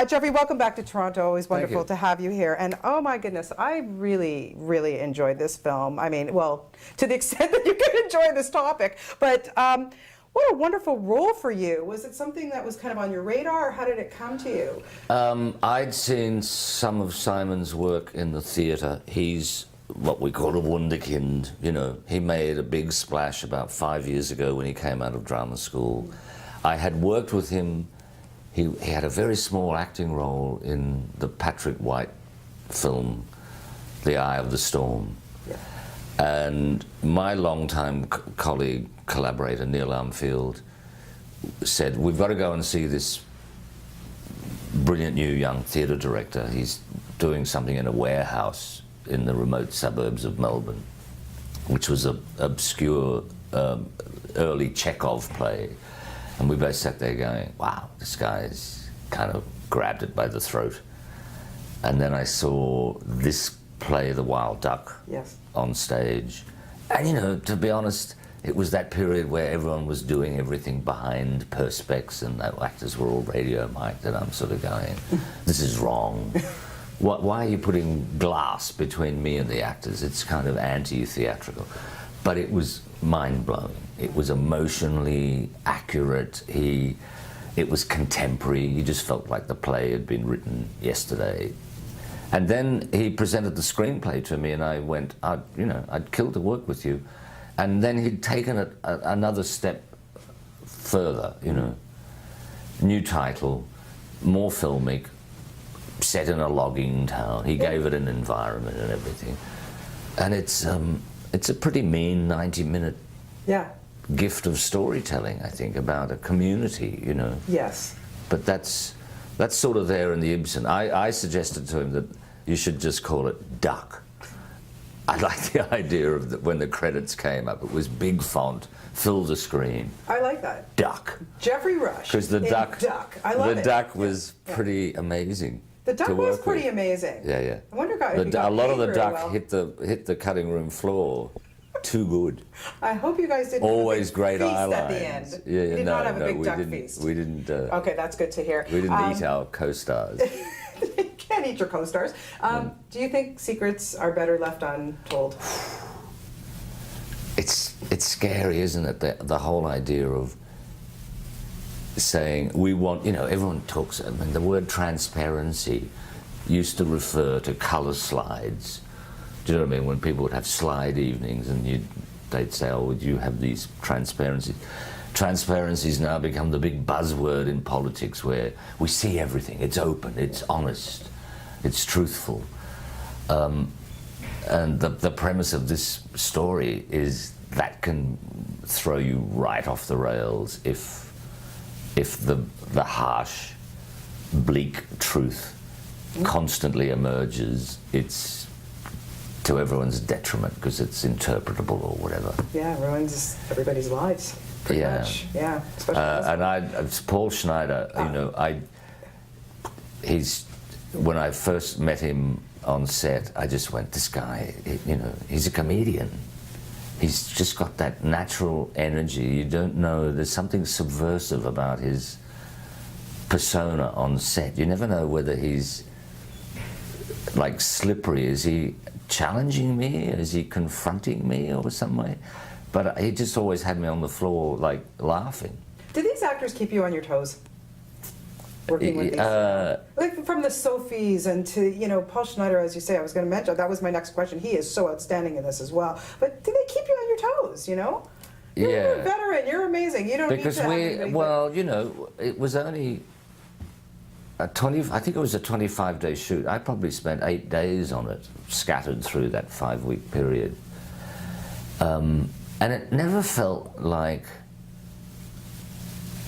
Geoffrey, welcome back to Toronto. Always wonderful Thank you. to have you here. And oh my goodness, I really, really enjoyed this film. I mean, well, to the extent that you can enjoy this topic. But what a wonderful role for you. Was it something that was kind of on your radar, or how did it come to you? I'd seen some of Simon's work in the theatre. He's what we call a wunderkind, you know. He made a big splash about 5 years ago when he came out of drama school. I had worked with him. He had a very small acting role in the Patrick White film, The Eye of the Storm. Yeah. And my longtime colleague, collaborator, Neill said, we've got to go and see this brilliant new young theatre director. He's doing something in a warehouse in the remote suburbs of Melbourne, which was an obscure early Chekhov play. And we both sat there going, wow, this guy's kind of grabbed it by the throat. And then I saw this play, The Wild Duck, yes, on stage. And you know, to be honest, it was that period where everyone was doing everything behind perspex and the actors were all radio mic'd, and I'm sort of going, this is wrong. Why are you putting glass between me and the actors? It's kind of anti-theatrical. But it was mind-blowing. It was emotionally accurate. It was contemporary. You just felt like the play had been written yesterday. And then he presented the screenplay to me, and I went, I'd kill to work with you. And then he'd taken it another step further, you know. New title, more filmic, set in a logging town. He gave it an environment and everything. And it's a pretty mean 90-minute gift of storytelling, I think, about a community, you know. Yes. But that's sort of there in the Ibsen. I suggested to him that you should just call it Duck. I like the idea of when the credits came up, it was big font, fill the screen. I like that. Duck. Geoffrey Rush. Because the duck, I love the it. duck was pretty amazing. The duck to was work pretty with. amazing. Yeah, yeah. I wonder if you got a lot of the paid duck very well. hit the cutting room floor. Too good. I hope you guys didn't Always have a big great feast eye at the lines. end. Yeah, We did not have a big we duck didn't, feast. We didn't. Okay, that's good to hear. We didn't eat our co-stars. You can't eat your co-stars. Do you think secrets are better left untold? It's scary, isn't it? The whole idea of saying we want, you know, everyone talks. I mean, the word transparency used to refer to color slides. Do you know what I mean? When people would have slide evenings and they'd say, oh, would you have these transparencies? Transparency's now become the big buzzword in politics, where we see everything. It's open, it's honest, it's truthful. And the premise of this story is that can throw you right off the rails if the harsh, bleak truth constantly emerges. It's to everyone's detriment because it's interpretable or whatever. Yeah, ruins everybody's lives. Pretty much. Yeah. Especially It's Paul Schneider. You know, when I first met him on set, I just went, this guy, you know, he's a comedian. He's just got that natural energy. You don't know, there's something subversive about his persona on set. You never know whether he's like slippery. Is he challenging me? Is he confronting me or some way? But he just always had me on the floor, like, laughing. Did these actors keep you on your toes? Working with these, like from the Sophies and to, you know, Paul Schneider, as you say, I was going to mention, that was my next question. He is so outstanding in this as well. But do they keep you on your toes, you know? You're a veteran, you're amazing. You don't need to have anybody well, you know, it was only I think it was a 25-day shoot. I probably spent 8 days on it, scattered through that 5-week period. And it never felt like...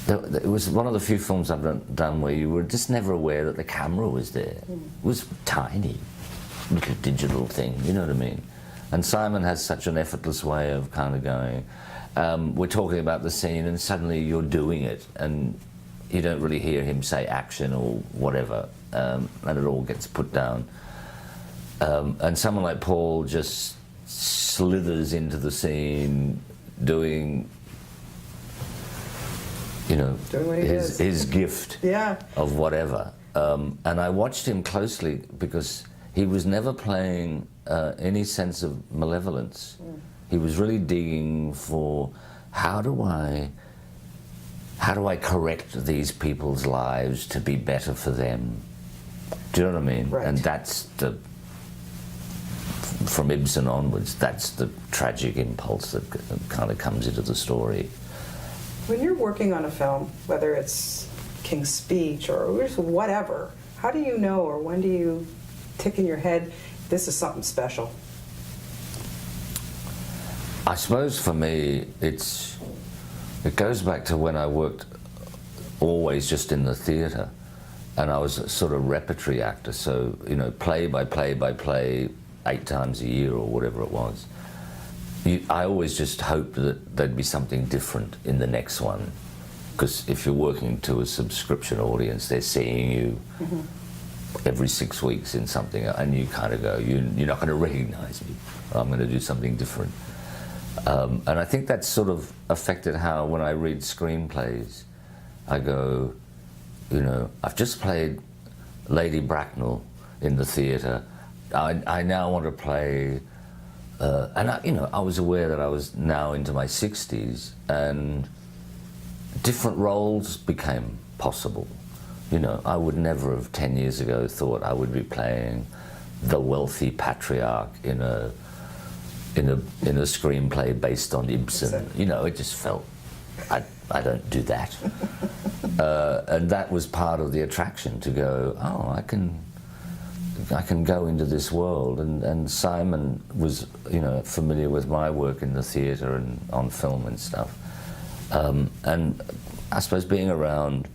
It was one of the few films I've done where you were just never aware that the camera was there. It was tiny, little digital thing, you know what I mean? And Simon has such an effortless way of kind of going, we're talking about the scene and suddenly you're doing it, and you don't really hear him say action or whatever, and it all gets put down. And someone like Paul just slithers into the scene doing, you know, his gift of whatever. And I watched him closely because he was never playing any sense of malevolence. He was really digging for how do I correct these people's lives to be better for them? Do you know what I mean? Right. And that's from Ibsen onwards, that's the tragic impulse that kind of comes into the story. When you're working on a film, whether it's King's Speech or whatever, how do you know, or when do you tick in your head, this is something special? I suppose for me, it goes back to when I worked always just in the theatre, and I was a sort of repertory actor, so, you know, play by play by play, 8 times a year or whatever it was. I always just hoped that there'd be something different in the next one, because if you're working to a subscription audience, they're seeing you every 6 weeks in something, and you kind of go, you're not going to recognize me, I'm going to do something different. And I think that's sort of affected how, when I read screenplays, I go, you know, I've just played Lady Bracknell in the theatre. I now want to play, and I was aware that I was now into my 60s, and different roles became possible. You know, I would never have 10 years ago thought I would be playing the wealthy patriarch in a screenplay based on Ibsen. You know, it just felt, I don't do that. And that was part of the attraction, to go, oh, I can go into this world. And Simon was, you know, familiar with my work in the theatre and on film and stuff. And I suppose being around,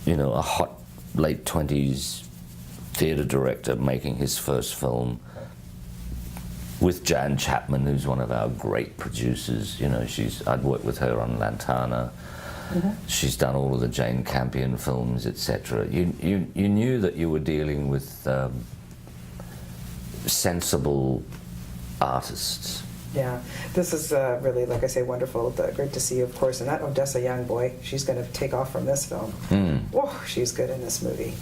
you know, a hot late 20s theatre director making his first film with Jan Chapman, who's one of our great producers. You know, I'd worked with her on Lantana. She's done all of the Jane Campion films, etc. You knew that you were dealing with sensible artists. Yeah, this is really, like I say, wonderful. Great to see you, of course. And that Odessa young boy, she's going to take off from this film. Whoa, she's good in this movie.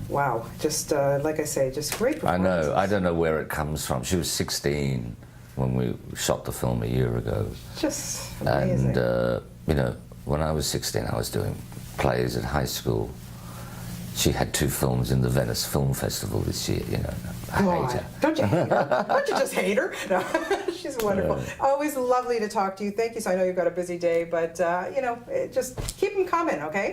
Wow, just like I say, just great performances. I know. I don't know where it comes from. She was 16 when we shot the film a year ago. Just amazing. And you know, when I was 16, I was doing plays at high school. She had 2 films in the Venice Film Festival this year, you know. I hate her. Don't you hate her? Don't you just hate her? No, she's wonderful. Always lovely to talk to you. Thank you. So I know you've got a busy day, but, you know, just keep them coming, okay?